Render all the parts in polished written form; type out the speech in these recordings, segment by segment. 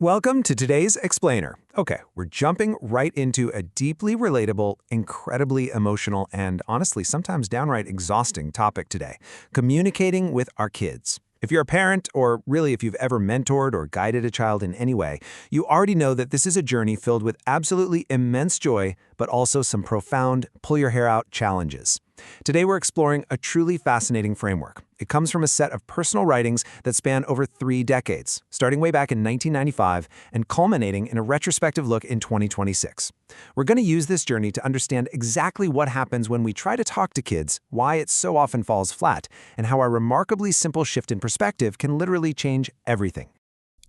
Welcome to today's Explainer. Okay, we're jumping right into a deeply relatable, incredibly emotional, and honestly, sometimes downright exhausting topic today: communicating with our kids. If you're a parent, or really if you've ever mentored or guided a child in any way, you already know that this is a journey filled with absolutely immense joy, but also some profound, pull-your-hair-out challenges. Today we're exploring a truly fascinating framework. It comes from a set of personal writings that span over 3 decades, starting way back in 1995 and culminating in a retrospective look in 2026. We're going to use this journey to understand exactly what happens when we try to talk to kids, why it so often falls flat, and how our remarkably simple shift in perspective can literally change everything.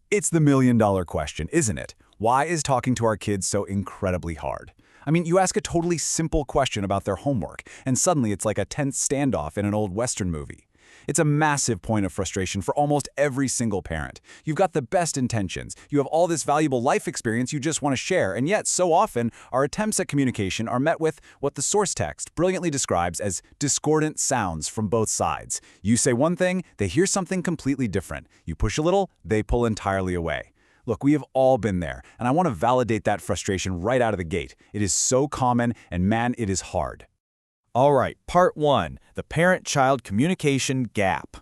It's the million-dollar question, isn't it? Why is talking to our kids so incredibly hard? I mean, you ask a totally simple question about their homework, and suddenly it's like a tense standoff in an old Western movie. It's a massive point of frustration for almost every single parent. You've got the best intentions, you have all this valuable life experience you just want to share, and yet so often our attempts at communication are met with what the source text brilliantly describes as discordant sounds from both sides. You say one thing, they hear something completely different. You push a little, they pull entirely away. Look, we have all been there, and I want to validate that frustration right out of the gate. It is so common, and man, it is hard. All right, part 1, the parent-child communication gap.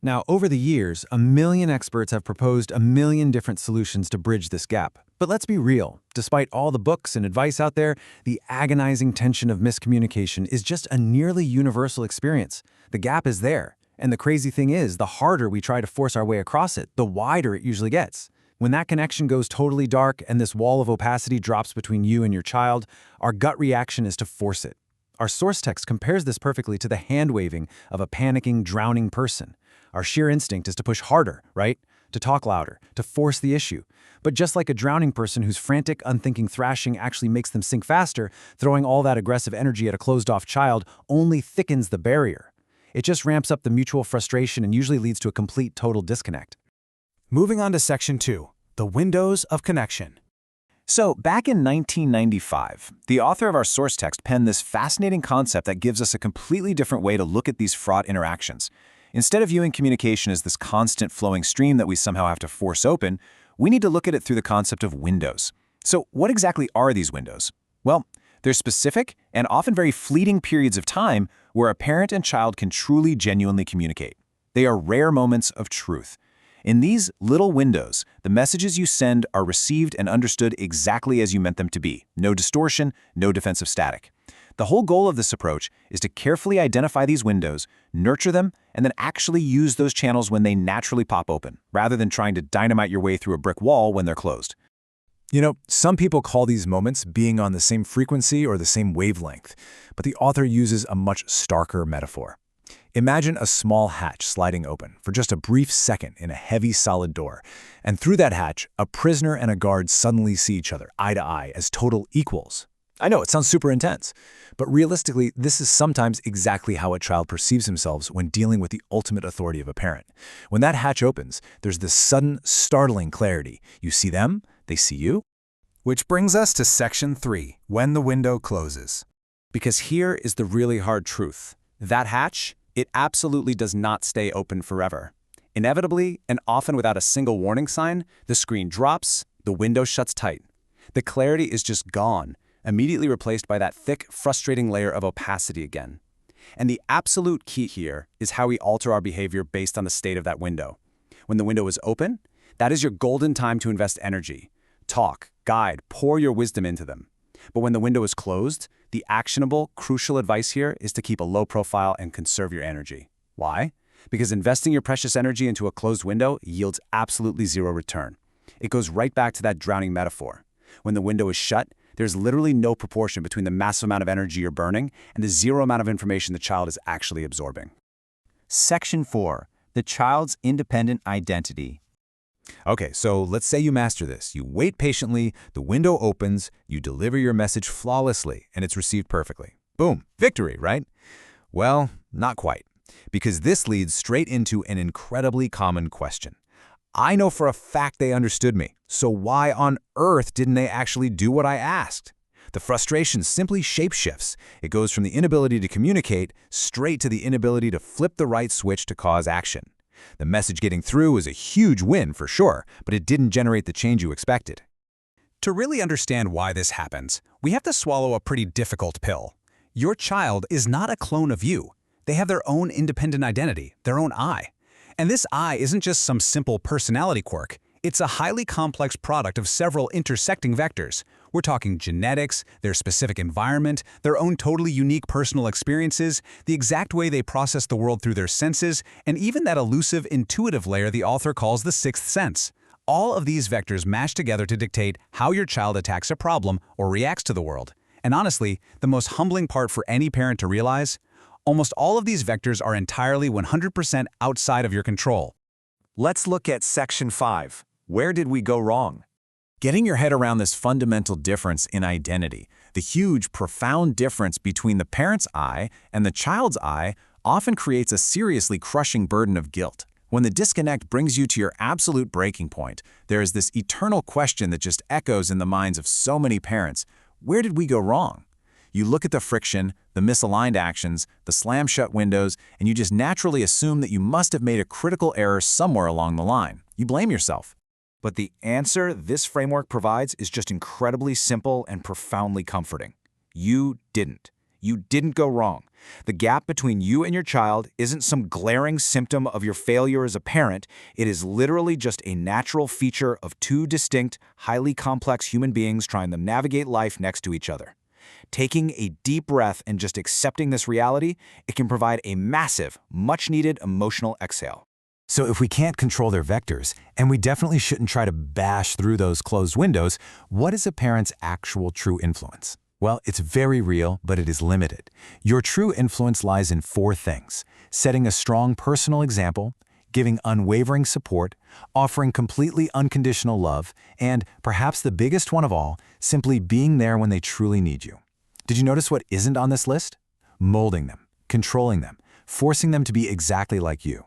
Now, over the years, a million experts have proposed a million different solutions to bridge this gap. But let's be real, despite all the books and advice out there, the agonizing tension of miscommunication is just a nearly universal experience. The gap is there, and the crazy thing is, the harder we try to force our way across it, the wider it usually gets. When that connection goes totally dark and this wall of opacity drops between you and your child, our gut reaction is to force it. Our source text compares this perfectly to the hand-waving of a panicking, drowning person. Our sheer instinct is to push harder, right? To talk louder, to force the issue. But just like a drowning person whose frantic, unthinking thrashing actually makes them sink faster, throwing all that aggressive energy at a closed-off child only thickens the barrier. It just ramps up the mutual frustration and usually leads to a complete, total disconnect. Moving on to Section 2, the windows of connection. So, back in 1995, the author of our source text penned this fascinating concept that gives us a completely different way to look at these fraught interactions. Instead of viewing communication as this constant flowing stream that we somehow have to force open, we need to look at it through the concept of windows. So, what exactly are these windows? Well, they're specific and often very fleeting periods of time where a parent and child can truly, genuinely communicate. They are rare moments of truth. In these little windows, the messages you send are received and understood exactly as you meant them to be. No distortion, no defensive static. The whole goal of this approach is to carefully identify these windows, nurture them, and then actually use those channels when they naturally pop open, rather than trying to dynamite your way through a brick wall when they're closed. You know, some people call these moments being on the same frequency or the same wavelength, but the author uses a much starker metaphor. Imagine a small hatch sliding open for just a brief second in a heavy, solid door, and through that hatch, a prisoner and a guard suddenly see each other eye to eye as total equals. I know, it sounds super intense, but realistically, this is sometimes exactly how a child perceives themselves when dealing with the ultimate authority of a parent. When that hatch opens, there's this sudden, startling clarity. You see them, they see you. Which brings us to Section 3, when the window closes. Because here is the really hard truth. That hatch, it absolutely does not stay open forever. Inevitably, and often without a single warning sign, the screen drops, the window shuts tight. The clarity is just gone, immediately replaced by that thick, frustrating layer of opacity again. And the absolute key here is how we alter our behavior based on the state of that window. When the window is open, that is your golden time to invest energy. Talk, guide, pour your wisdom into them. But when the window is closed, the actionable, crucial advice here is to keep a low profile and conserve your energy. Why? Because investing your precious energy into a closed window yields absolutely zero return. It goes right back to that drowning metaphor. When the window is shut, there's literally no proportion between the massive amount of energy you're burning and the zero amount of information the child is actually absorbing. Section 4, the child's independent identity. Okay, so let's say you master this. You wait patiently, the window opens, you deliver your message flawlessly, and it's received perfectly. Boom, victory, right? Well, not quite, because this leads straight into an incredibly common question. I know for a fact they understood me, so why on earth didn't they actually do what I asked? The frustration simply shapeshifts. It goes from the inability to communicate straight to the inability to flip the right switch to cause action. The message getting through was a huge win for sure, but it didn't generate the change you expected. To really understand why this happens, we have to swallow a pretty difficult pill. Your child is not a clone of you. They have their own independent identity, their own I. And this I isn't just some simple personality quirk. It's a highly complex product of several intersecting vectors. We're talking genetics, their specific environment, their own totally unique personal experiences, the exact way they process the world through their senses, and even that elusive intuitive layer the author calls the sixth sense. All of these vectors mash together to dictate how your child attacks a problem or reacts to the world. And honestly, the most humbling part for any parent to realize, almost all of these vectors are entirely 100% outside of your control. Let's look at Section 5. Where did we go wrong? Getting your head around this fundamental difference in identity, the huge, profound difference between the parent's I and the child's I, often creates a seriously crushing burden of guilt. When the disconnect brings you to your absolute breaking point, there is this eternal question that just echoes in the minds of so many parents. Where did we go wrong? You look at the friction, the misaligned actions, the slam-shut windows, and you just naturally assume that you must have made a critical error somewhere along the line. You blame yourself. But the answer this framework provides is just incredibly simple and profoundly comforting. You didn't. You didn't go wrong. The gap between you and your child isn't some glaring symptom of your failure as a parent. It is literally just a natural feature of two distinct, highly complex human beings trying to navigate life next to each other. Taking a deep breath and just accepting this reality, it can provide a massive, much-needed emotional exhale. So if we can't control their vectors, and we definitely shouldn't try to bash through those closed windows, what is a parent's actual true influence? Well, it's very real, but it is limited. Your true influence lies in four things: setting a strong personal example, giving unwavering support, offering completely unconditional love, and, perhaps the biggest one of all, simply being there when they truly need you. Did you notice what isn't on this list? Molding them, controlling them, forcing them to be exactly like you.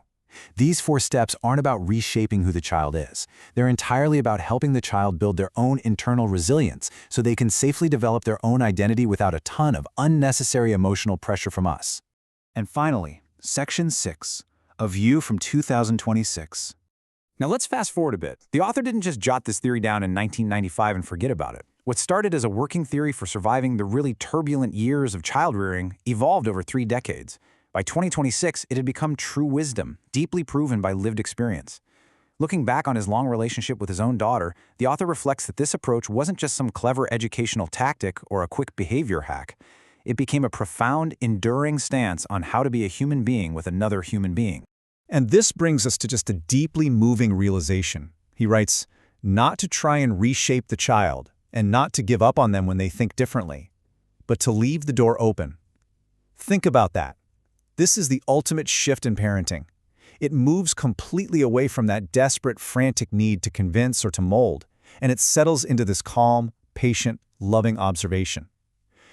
These four steps aren't about reshaping who the child is. They're entirely about helping the child build their own internal resilience so they can safely develop their own identity without a ton of unnecessary emotional pressure from us. And finally, Section 6, A View from 2026. Now let's fast forward a bit. The author didn't just jot this theory down in 1995 and forget about it. What started as a working theory for surviving the really turbulent years of child-rearing evolved over 3 decades. By 2026, it had become true wisdom, deeply proven by lived experience. Looking back on his long relationship with his own daughter, the author reflects that this approach wasn't just some clever educational tactic or a quick behavior hack. It became a profound, enduring stance on how to be a human being with another human being. And this brings us to just a deeply moving realization. He writes, not to try and reshape the child, and not to give up on them when they think differently, but to leave the door open. Think about that. This is the ultimate shift in parenting. It moves completely away from that desperate, frantic need to convince or to mold, and it settles into this calm, patient, loving observation.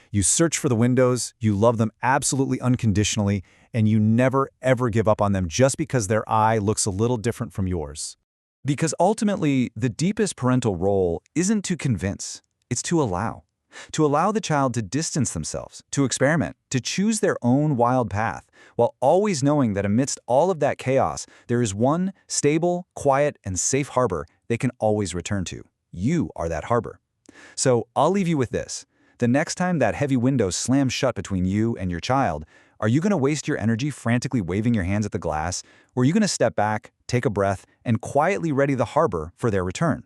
You search for the windows, you love them absolutely unconditionally, and you never, ever give up on them just because their eye looks a little different from yours. Because ultimately, the deepest parental role isn't to convince, it's to allow. To allow the child to distance themselves, to experiment, to choose their own wild path, while always knowing that amidst all of that chaos, there is one stable, quiet, and safe harbor they can always return to. You are that harbor. So I'll leave you with this. The next time that heavy window slams shut between you and your child, are you going to waste your energy frantically waving your hands at the glass, or are you going to step back, take a breath, and quietly ready the harbor for their return?